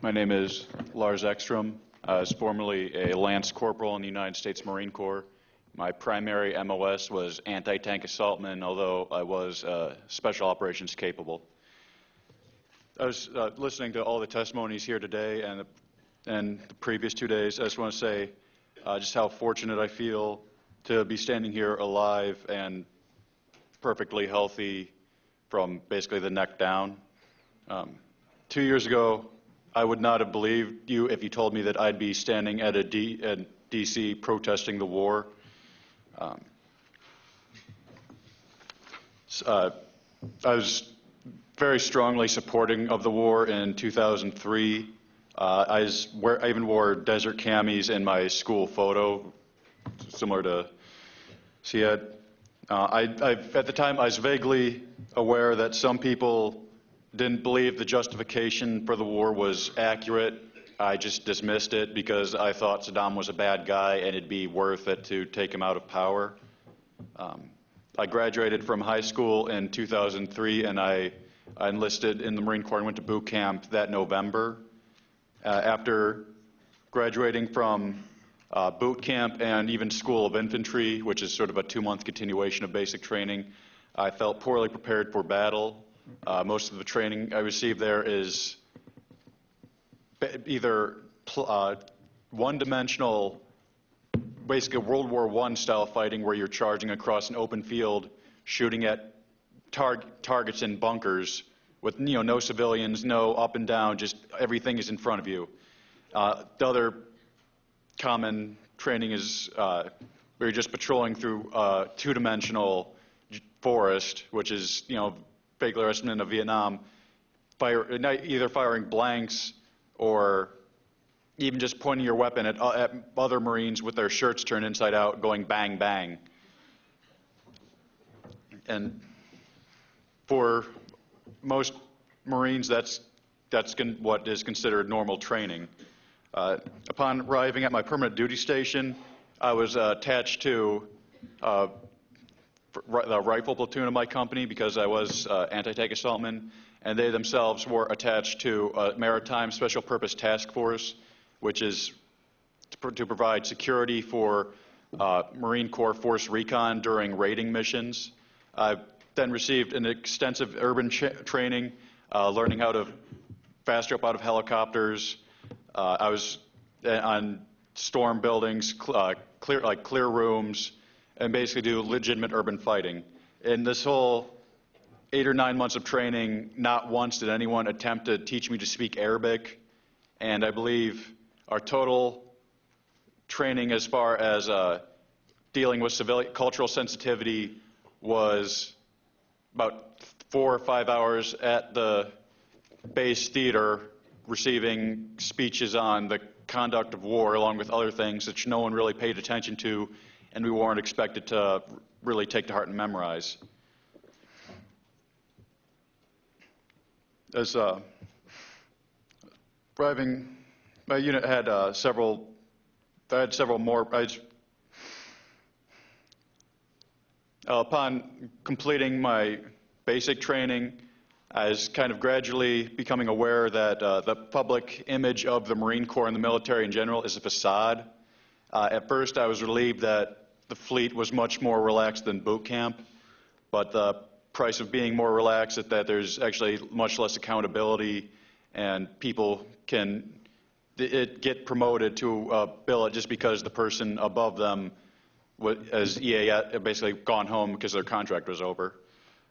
My name is Lars Ekstrom. I was formerly a Lance Corporal in the United States Marine Corps. My primary MOS was anti-tank assaultman, although I was special operations capable. I was listening to all the testimonies here today and the previous 2 days. I just want to say just how fortunate I feel to be standing here alive and perfectly healthy from basically the neck down. 2 years ago, I would not have believed you if you told me that I'd be standing at D.C. protesting the war. I was very strongly supporting of the war in 2003. I even wore desert camis in my school photo, similar to Siad. At the time, I was vaguely aware that some people didn't believe the justification for the war was accurate. I just dismissed it because I thought Saddam was a bad guy and it'd be worth it to take him out of power. I graduated from high school in 2003 and I enlisted in the Marine Corps and went to boot camp that November. After graduating from boot camp and even School of Infantry, which is sort of a 2-month continuation of basic training, I felt poorly prepared for battle. Most of the training I received there is either one-dimensional, basically World War I style fighting where you're charging across an open field, shooting at targets in bunkers with no civilians, no up and down, just everything is in front of you. The other common training is where you're just patrolling through two-dimensional forest, which is regular estimate of Vietnam, either firing blanks or even just pointing your weapon at other Marines with their shirts turned inside out, going bang, bang. And for most Marines, that's what is considered normal training. Upon arriving at my permanent duty station, I was attached to the rifle platoon of my company because I was anti-tank assaultman, and they themselves were attached to a maritime special purpose task force, which is to provide security for Marine Corps Force Recon during raiding missions. I then received an extensive urban training, learning how to fast jump out of helicopters. I was on storm buildings, clear rooms, and basically do legitimate urban fighting. In this whole 8 or 9 months of training, not once did anyone attempt to teach me to speak Arabic, and I believe our total training as far as dealing with cultural sensitivity was about 4 or 5 hours at the base theater, receiving speeches on the conduct of war along with other things that no one really paid attention to and we weren't expected to really take to heart and memorize. As arriving, my unit had several more. Upon completing my basic training, I was kind of gradually becoming aware that the public image of the Marine Corps and the military in general is a facade. At first, I was relieved that the fleet was much more relaxed than boot camp, but the price of being more relaxed is that there's actually much less accountability, and people can get promoted to a billet just because the person above them as EA basically gone home because their contract was over.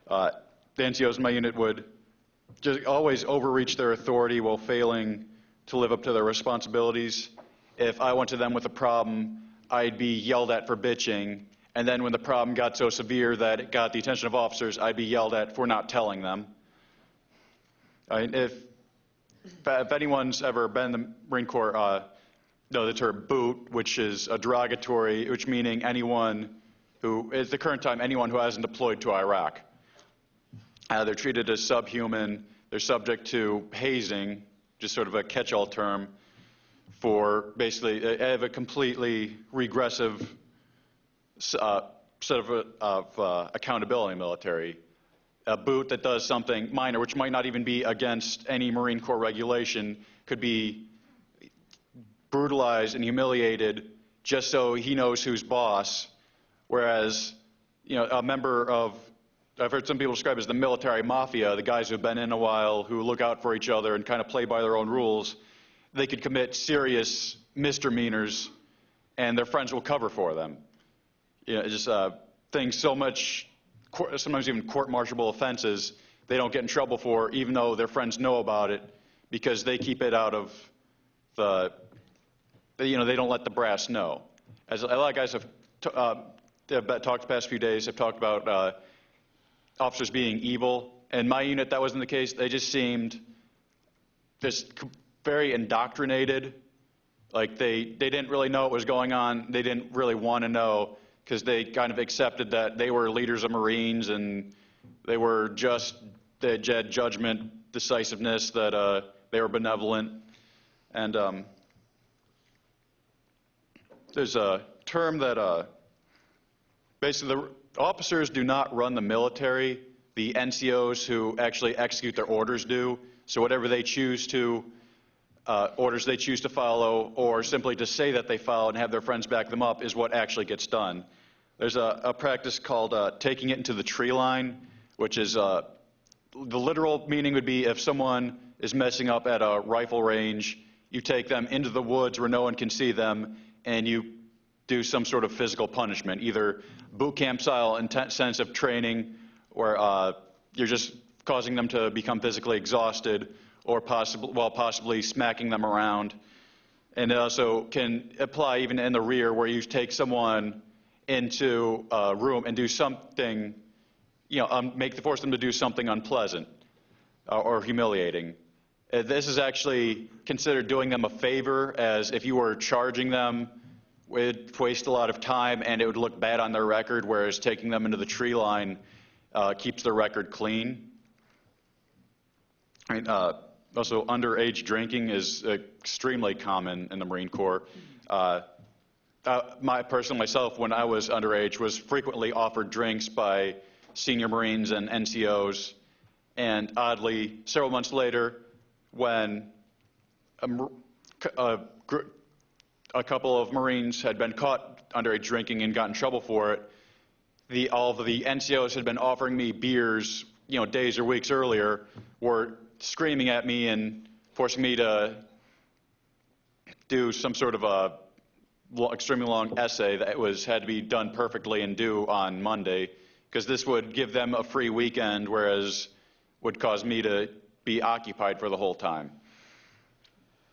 The NCOs in my unit would just always overreach their authority while failing to live up to their responsibilities. If I went to them with a problem, I'd be yelled at for bitching, and then when the problem got so severe that it got the attention of officers, I'd be yelled at for not telling them. If anyone's ever been in the Marine Corps, know the term boot, which is a derogatory, which meaning anyone who, at the current time, anyone who hasn't deployed to Iraq. They're treated as subhuman. They're subject to hazing, just sort of a catch-all term, for basically have a completely regressive set of accountability in the military. A boot that does something minor, which might not even be against any Marine Corps regulation, could be brutalized and humiliated just so he knows who's boss, whereas, a member of, I've heard some people describe as the military mafia, the guys who've been in a while, who look out for each other and kind of play by their own rules, they could commit serious misdemeanors and their friends will cover for them. Just things so much, sometimes even court-martialable offenses, they don't get in trouble for, even though their friends know about it, because they keep it out of they don't let the brass know. As a lot of guys have talked the past few days, have talked about officers being evil. In my unit, that wasn't the case. They just seemed just very indoctrinated. Like they didn't really know what was going on. They didn't really want to know because they kind of accepted that they were leaders of Marines and they had judgment, decisiveness, that they were benevolent. And there's a term that basically the officers do not run the military. The NCOs who actually execute their orders do. So whatever they choose to, orders they choose to follow, or simply to say that they follow and have their friends back them up is what actually gets done. There's a practice called taking it into the tree line, which is the literal meaning would be if someone is messing up at a rifle range, you take them into the woods where no one can see them, and you do some sort of physical punishment, either boot camp style intensive training, where you're just causing them to become physically exhausted, or possibly smacking them around. And it also can apply even in the rear, where you take someone into a room and do something, force them to do something unpleasant or humiliating. This is actually considered doing them a favor, as if you were charging them, it would waste a lot of time and it would look bad on their record, whereas taking them into the tree line keeps their record clean. Also, underage drinking is extremely common in the Marine Corps. Myself, when I was underage, was frequently offered drinks by senior Marines and NCOs. And oddly, several months later, when a couple of Marines had been caught underage drinking and got in trouble for it, all of the NCOs had been offering me beers, days or weeks earlier, were screaming at me and forcing me to do some sort of a extremely long essay that had to be done perfectly and due on Monday, because this would give them a free weekend, whereas would cause me to be occupied for the whole time.